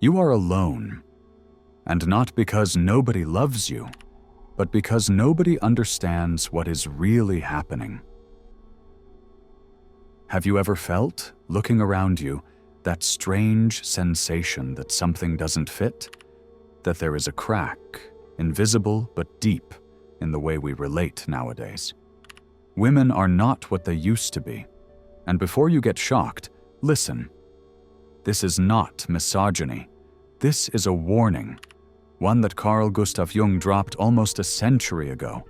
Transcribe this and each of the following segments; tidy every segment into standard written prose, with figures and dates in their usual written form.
You are alone, and not because nobody loves you, but because nobody understands what is really happening. Have you ever felt, looking around you, that strange sensation that something doesn't fit? That there is a crack, invisible but deep, in the way we relate nowadays? Women are not what they used to be. And before you get shocked, listen. This is not misogyny. This is a warning, one that Carl Gustav Jung dropped almost a century ago,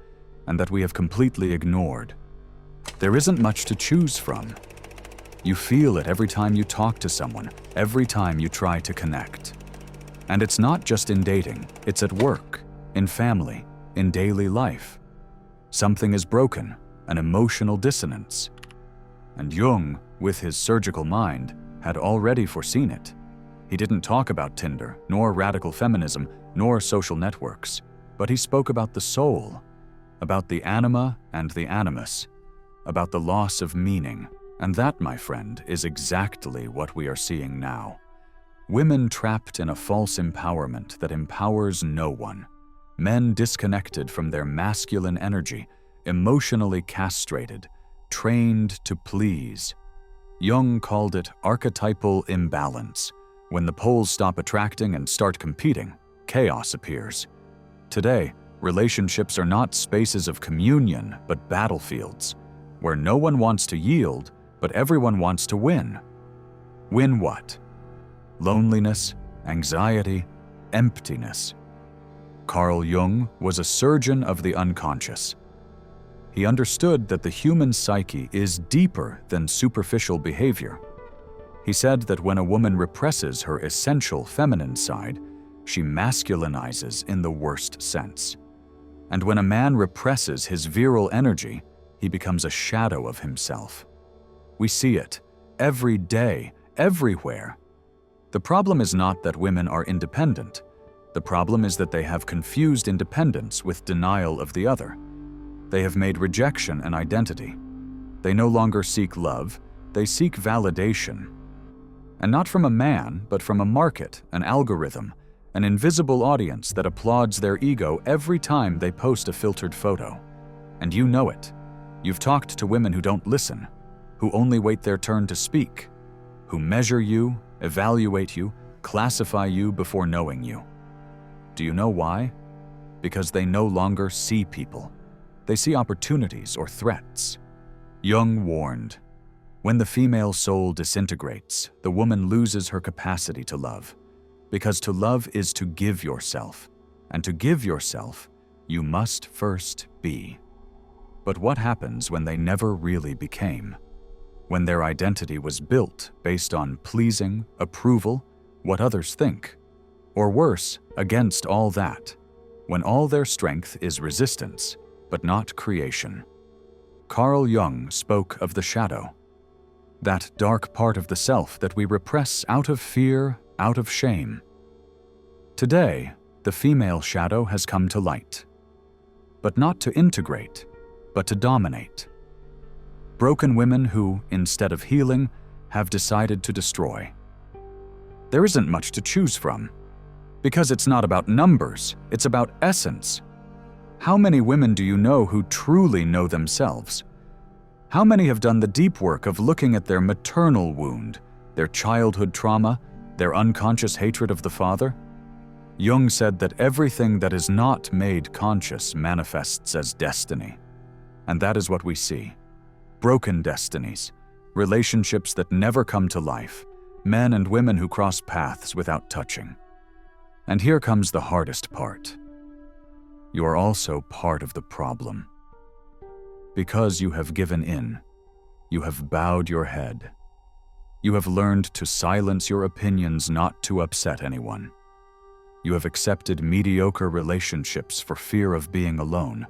and that we have completely ignored. There isn't much to choose from. You feel it every time you talk to someone, every time you try to connect. And it's not just in dating, it's at work, in family, in daily life. Something is broken, an emotional dissonance. And Jung, with his surgical mind, had already foreseen it. He didn't talk about Tinder, nor radical feminism, nor social networks, but he spoke about the soul, about the anima and the animus, about the loss of meaning. And that, my friend, is exactly what we are seeing now. Women trapped in a false empowerment that empowers no one. Men disconnected from their masculine energy, emotionally castrated, trained to please. Jung called it archetypal imbalance. When the poles stop attracting and start competing, chaos appears. Today, relationships are not spaces of communion, but battlefields, where no one wants to yield, but everyone wants to win. Win what? Loneliness, anxiety, emptiness. Carl Jung was a surgeon of the unconscious. He understood that the human psyche is deeper than superficial behavior. He said that when a woman represses her essential feminine side, she masculinizes in the worst sense. And when a man represses his virile energy, he becomes a shadow of himself. We see it every day, everywhere. The problem is not that women are independent. The problem is that they have confused independence with denial of the other. They have made rejection an identity. They no longer seek love, they seek validation. And not from a man, but from a market, an algorithm, an invisible audience that applauds their ego every time they post a filtered photo. And you know it. You've talked to women who don't listen, who only wait their turn to speak, who measure you, evaluate you, classify you before knowing you. Do you know why? Because they no longer see people. They see opportunities or threats. Jung warned, when the female soul disintegrates, the woman loses her capacity to love. Because to love is to give yourself. And to give yourself, you must first be. But what happens when they never really became? When their identity was built based on pleasing, approval, what others think? Or worse, against all that, when all their strength is resistance, but not creation. Carl Jung spoke of the shadow, that dark part of the self that we repress out of fear, out of shame. Today, the female shadow has come to light, but not to integrate, but to dominate. Broken women who, instead of healing, have decided to destroy. There isn't much to choose from, because it's not about numbers, it's about essence. How many women do you know who truly know themselves? How many have done the deep work of looking at their maternal wound, their childhood trauma, their unconscious hatred of the father? Jung said that everything that is not made conscious manifests as destiny. And that is what we see. Broken destinies, relationships that never come to life, men and women who cross paths without touching. And here comes the hardest part. You are also part of the problem. Because you have given in, you have bowed your head. You have learned to silence your opinions not to upset anyone. You have accepted mediocre relationships for fear of being alone.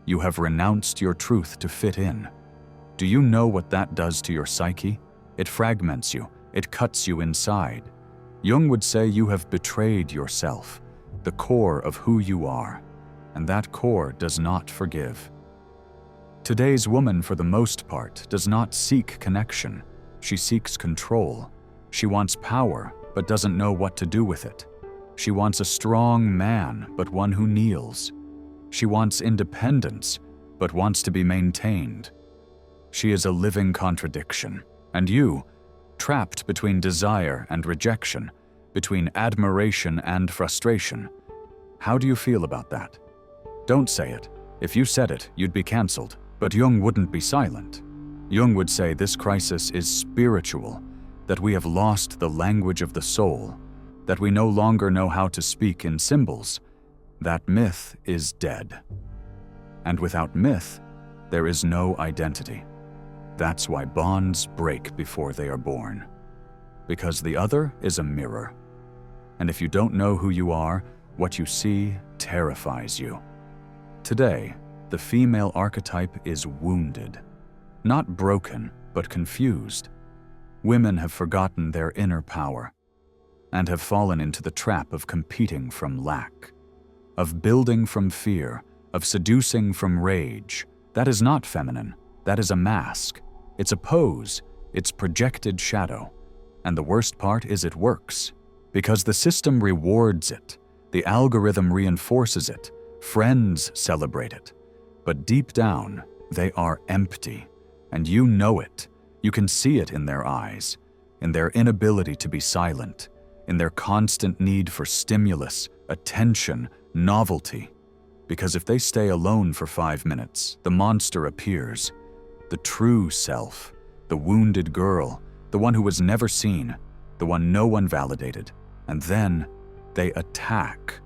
You have renounced your truth to fit in. Do you know what that does to your psyche? It fragments you. It cuts you inside. Jung would say you have betrayed yourself, the core of who you are, and that core does not forgive. Today's woman, for the most part, does not seek connection. She seeks control. She wants power, but doesn't know what to do with it. She wants a strong man, but one who kneels. She wants independence, but wants to be maintained. She is a living contradiction. And you, trapped between desire and rejection, between admiration and frustration. How do you feel about that? Don't say it. If you said it, you'd be cancelled. But Jung wouldn't be silent. Jung would say this crisis is spiritual, that we have lost the language of the soul, that we no longer know how to speak in symbols. That myth is dead. And without myth, there is no identity. That's why bonds break before they are born. Because the other is a mirror. And if you don't know who you are, what you see terrifies you. Today, the female archetype is wounded. Not broken, but confused. Women have forgotten their inner power and have fallen into the trap of competing from lack, of building from fear, of seducing from rage. That is not feminine. That is a mask. It's a pose. It's projected shadow. And the worst part is it works. Because the system rewards it. The algorithm reinforces it. Friends celebrate it. But deep down, they are empty. And you know it. You can see it in their eyes, in their inability to be silent, in their constant need for stimulus, attention, novelty. Because if they stay alone for 5 minutes, the monster appears. The true self, the wounded girl, the one who was never seen, the one no one validated. And then they attack.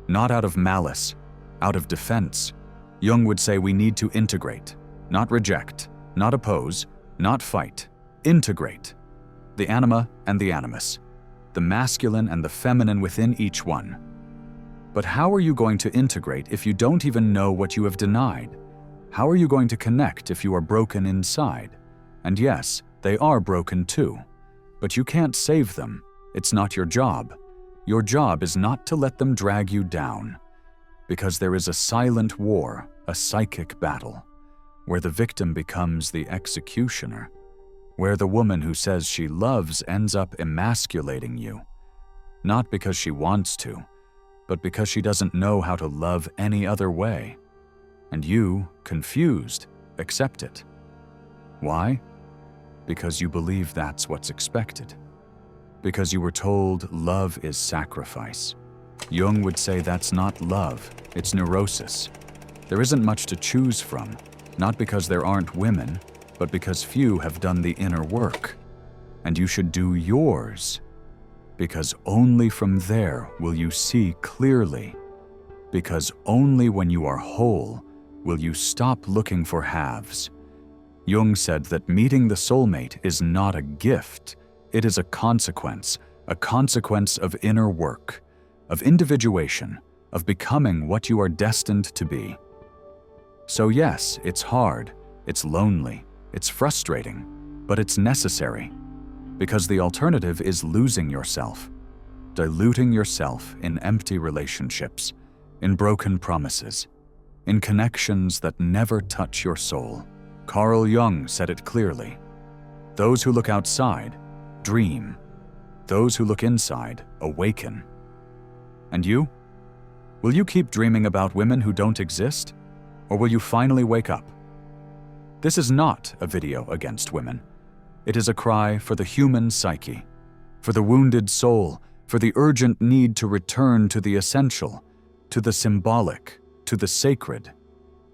Not out of malice, out of defense. Jung would say we need to integrate, not reject, not oppose, not fight. Integrate. The anima and the animus. The masculine and the feminine within each one. But how are you going to integrate if you don't even know what you have denied? How are you going to connect if you are broken inside? And yes, they are broken too. But you can't save them. It's not your job. Your job is not to let them drag you down. Because there is a silent war, a psychic battle, where the victim becomes the executioner, where the woman who says she loves ends up emasculating you. Not because she wants to, but because she doesn't know how to love any other way. And you, confused, accept it. Why? Because you believe that's what's expected. Because you were told love is sacrifice. Jung would say that's not love, it's neurosis. There isn't much to choose from, not because there aren't women, but because few have done the inner work. And you should do yours. Because only from there will you see clearly. Because only when you are whole will you stop looking for halves. Jung said that meeting the soulmate is not a gift, it is a consequence of inner work, of individuation, of becoming what you are destined to be. So yes, it's hard, it's lonely, it's frustrating, but it's necessary. Because the alternative is losing yourself, diluting yourself in empty relationships, in broken promises, in connections that never touch your soul. Carl Jung said it clearly. Those who look outside, dream. Those who look inside, awaken. And you? Will you keep dreaming about women who don't exist? Or will you finally wake up? This is not a video against women. It is a cry for the human psyche, for the wounded soul, for the urgent need to return to the essential, to the symbolic, to the sacred.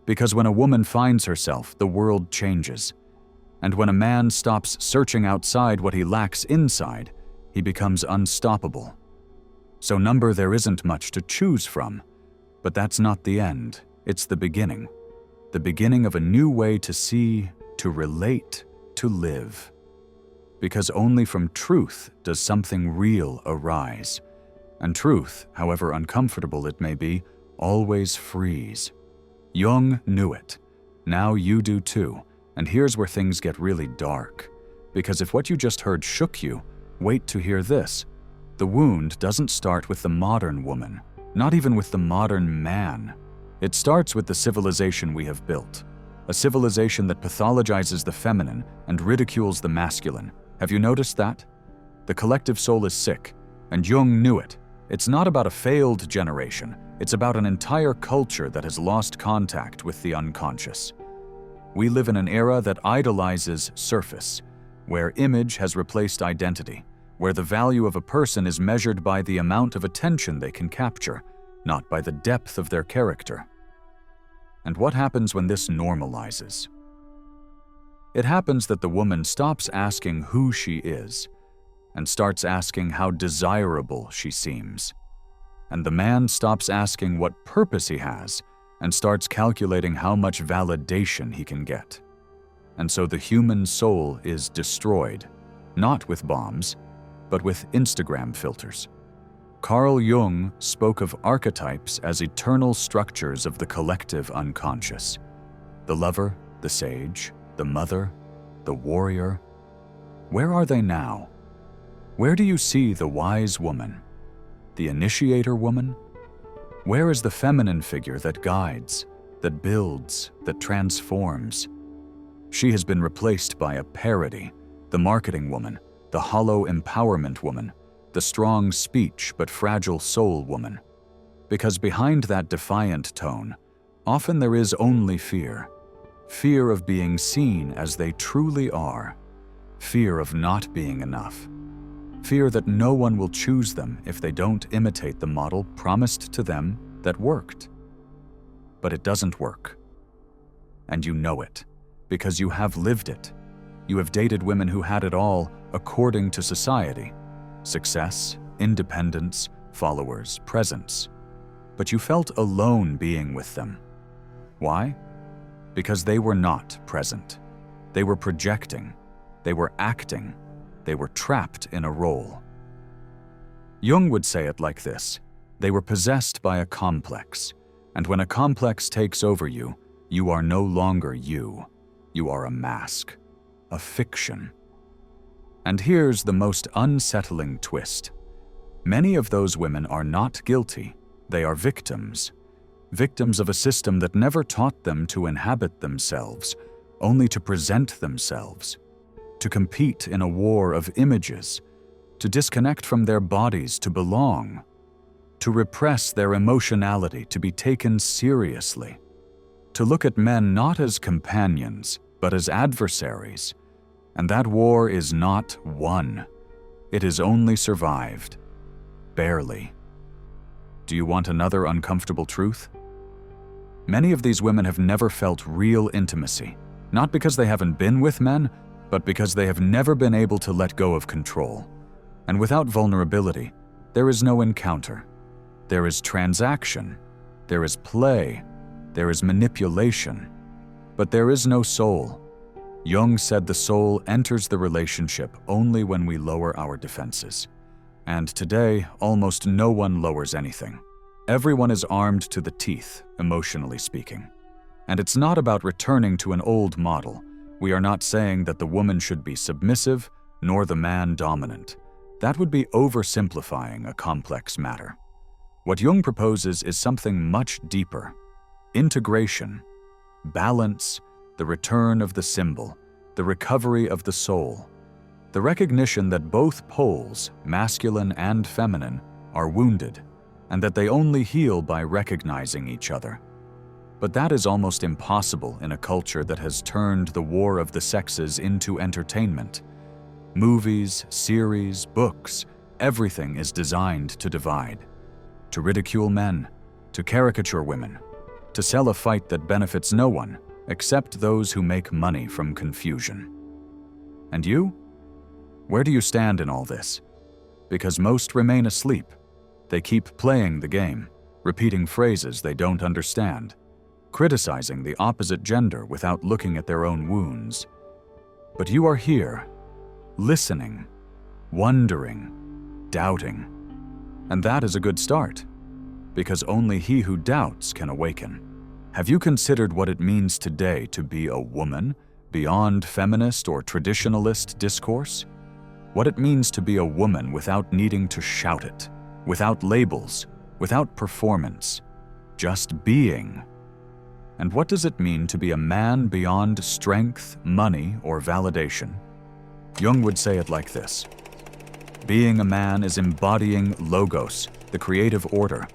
Because when a woman finds herself, the world changes. And when a man stops searching outside what he lacks inside, he becomes unstoppable. So number, there isn't much to choose from. But that's not the end. It's the beginning. The beginning of a new way to see, to relate, to live. Because only from truth does something real arise. And truth, however uncomfortable it may be, always frees. Jung knew it. Now you do too. And here's where things get really dark. Because if what you just heard shook you, wait to hear this. The wound doesn't start with the modern woman, not even with the modern man. It starts with the civilization we have built. A civilization that pathologizes the feminine and ridicules the masculine. Have you noticed that? The collective soul is sick, And Jung knew it. It's not about a failed generation. It's about an entire culture that has lost contact with the unconscious. We live in an era that idolizes surface, where image has replaced identity, where the value of a person is measured by the amount of attention they can capture, not by the depth of their character. And what happens when this normalizes? It happens that the woman stops asking who she is and starts asking how desirable she seems. And the man stops asking what purpose he has and starts calculating how much validation he can get. And so the human soul is destroyed, not with bombs, but with Instagram filters. Carl Jung spoke of archetypes as eternal structures of the collective unconscious. The lover, the sage, the mother, the warrior. Where are they now? Where do you see the wise woman? The initiator woman? Where is the feminine figure that guides, that builds, that transforms? She has been replaced by a parody, the marketing woman, the hollow empowerment woman, the strong speech but fragile soul woman. Because behind that defiant tone, often there is only fear. Fear of being seen as they truly are. Fear of not being enough. Fear that no one will choose them if they don't imitate the model promised to them that worked. But it doesn't work. And you know it, because you have lived it. You have dated women who had it all according to society. Success, independence, followers, presence. But you felt alone being with them. Why? Because they were not present. They were projecting. They were acting. They were trapped in a role. Jung would say it like this: they were possessed by a complex, and when a complex takes over you, you are no longer you. You are a mask, a fiction. And here's the most unsettling twist. Many of those women are not guilty. They are victims. Victims of a system that never taught them to inhabit themselves, only to present themselves, to compete in a war of images, to disconnect from their bodies to belong, to repress their emotionality to be taken seriously, to look at men not as companions, but as adversaries. And that war is not won. It is only survived. Barely. Do you want another uncomfortable truth? Many of these women have never felt real intimacy, not because they haven't been with men, but because they have never been able to let go of control. And without vulnerability, there is no encounter. There is transaction. There is play. There is manipulation. But there is no soul. Jung said the soul enters the relationship only when we lower our defenses. And today, almost no one lowers anything. Everyone is armed to the teeth, emotionally speaking. And it's not about returning to an old model. We are not saying that the woman should be submissive, nor the man dominant. That would be oversimplifying a complex matter. What Jung proposes is something much deeper. Integration, balance, the return of the symbol, the recovery of the soul, the recognition that both poles, masculine and feminine, are wounded, and that they only heal by recognizing each other. But that is almost impossible in a culture that has turned the war of the sexes into entertainment. Movies, series, books, everything is designed to divide, to ridicule men, to caricature women, to sell a fight that benefits no one except those who make money from confusion. And you? Where do you stand in all this? Because most remain asleep. They keep playing the game, repeating phrases they don't understand, criticizing the opposite gender without looking at their own wounds. But you are here, listening, wondering, doubting. And that is a good start, because only he who doubts can awaken. Have you considered what it means today to be a woman, beyond feminist or traditionalist discourse? What it means to be a woman without needing to shout it, without labels, without performance, just being. And what does it mean to be a man beyond strength, money, or validation? Jung would say it like this: Being a man is embodying logos, the creative order.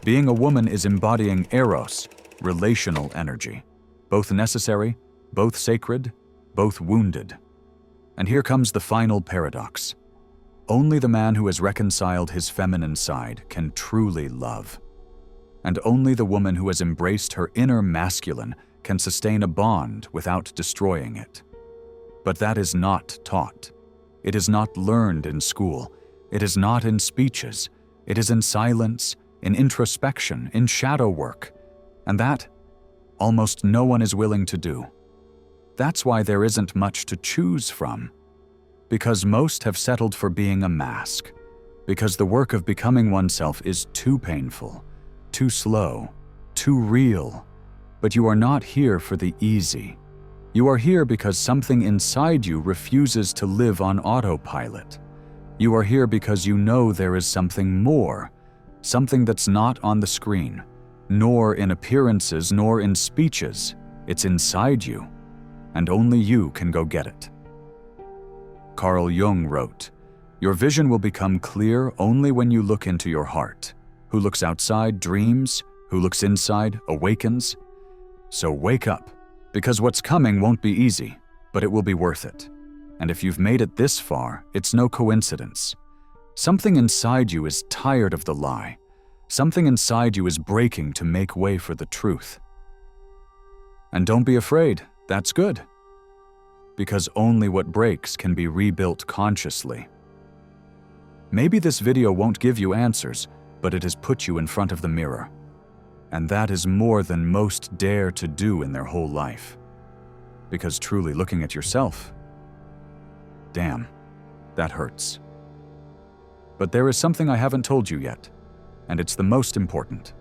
Being a woman is embodying eros, relational energy. Both necessary, both sacred, both wounded. And here comes the final paradox. Only the man who has reconciled his feminine side can truly love. And only the woman who has embraced her inner masculine can sustain a bond without destroying it. But that is not taught. It is not learned in school. It is not in speeches. It is in silence, in introspection, in shadow work. And that, almost no one is willing to do. That's why there isn't much to choose from. Because most have settled for being a mask. Because the work of becoming oneself is too painful, too slow, too real. But you are not here for the easy. You are here because something inside you refuses to live on autopilot. You are here because you know there is something more, something that's not on the screen, nor in appearances, nor in speeches. It's inside you, and only you can go get it. Carl Jung wrote, "Your vision will become clear only when you look into your heart. Who looks outside dreams, who looks inside awakens." So wake up, because what's coming won't be easy, but it will be worth it. And if you've made it this far, it's no coincidence. Something inside you is tired of the lie. Something inside you is breaking to make way for the truth. And don't be afraid, that's good. Because only what breaks can be rebuilt consciously. Maybe this video won't give you answers, but it has put you in front of the mirror. And that is more than most dare to do in their whole life. Because truly looking at yourself, damn, that hurts. But there is something I haven't told you yet, and it's the most important.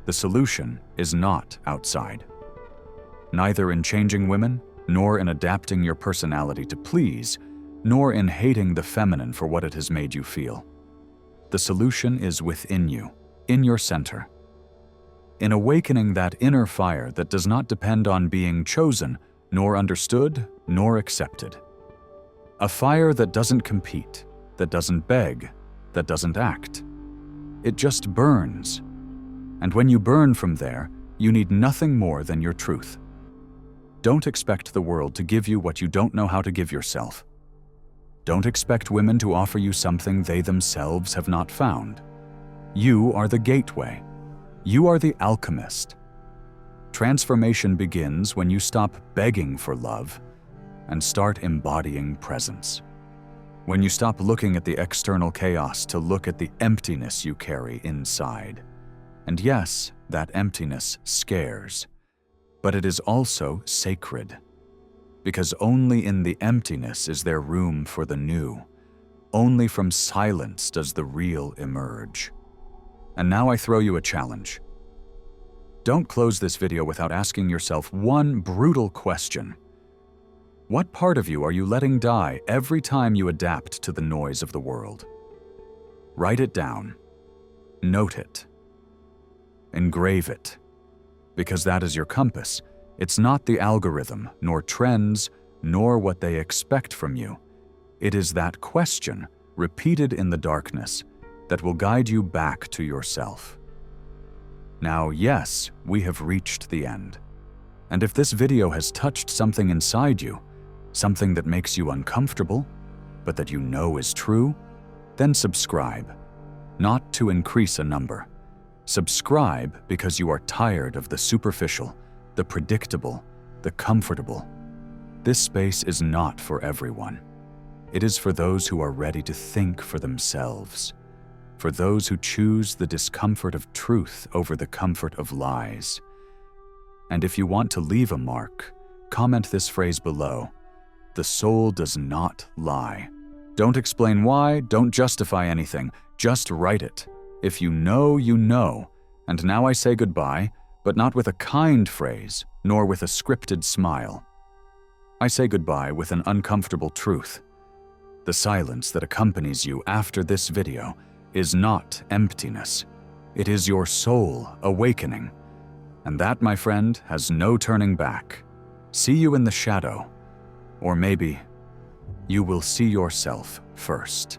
The solution is not outside. Neither in changing women, nor in adapting your personality to please, nor in hating the feminine for what it has made you feel. The solution is within you, in your center. In awakening that inner fire that does not depend on being chosen, nor understood, nor accepted. A fire that doesn't compete, that doesn't beg, that doesn't act. It just burns. And when you burn from there, you need nothing more than your truth. Don't expect the world to give you what you don't know how to give yourself. Don't expect women to offer you something they themselves have not found. You are the gateway. You are the alchemist. Transformation begins when you stop begging for love and start embodying presence. When you stop looking at the external chaos to look at the emptiness you carry inside. And yes, that emptiness scares. But it is also sacred. Because only in the emptiness is there room for the new. Only from silence does the real emerge. And now I throw you a challenge. Don't close this video without asking yourself one brutal question. What part of you are you letting die every time you adapt to the noise of the world? Write it down. Note it. Engrave it. Because that is your compass. It's not the algorithm, nor trends, nor what they expect from you. It is that question, repeated in the darkness, that will guide you back to yourself. Now, yes, we have reached the end. And if this video has touched something inside you, something that makes you uncomfortable, but that you know is true, then subscribe, not to increase a number. Subscribe because you are tired of the superficial, the predictable, the comfortable. This space is not for everyone. It is for those who are ready to think for themselves, for those who choose the discomfort of truth over the comfort of lies. And if you want to leave a mark, comment this phrase below: "The soul does not lie." Don't explain why, don't justify anything, just write it. If you know, you know. And now I say goodbye, but not with a kind phrase, nor with a scripted smile. I say goodbye with an uncomfortable truth. The silence that accompanies you after this video is not emptiness. It is your soul awakening. And that, my friend, has no turning back. See you in the shadow. Or maybe you will see yourself first.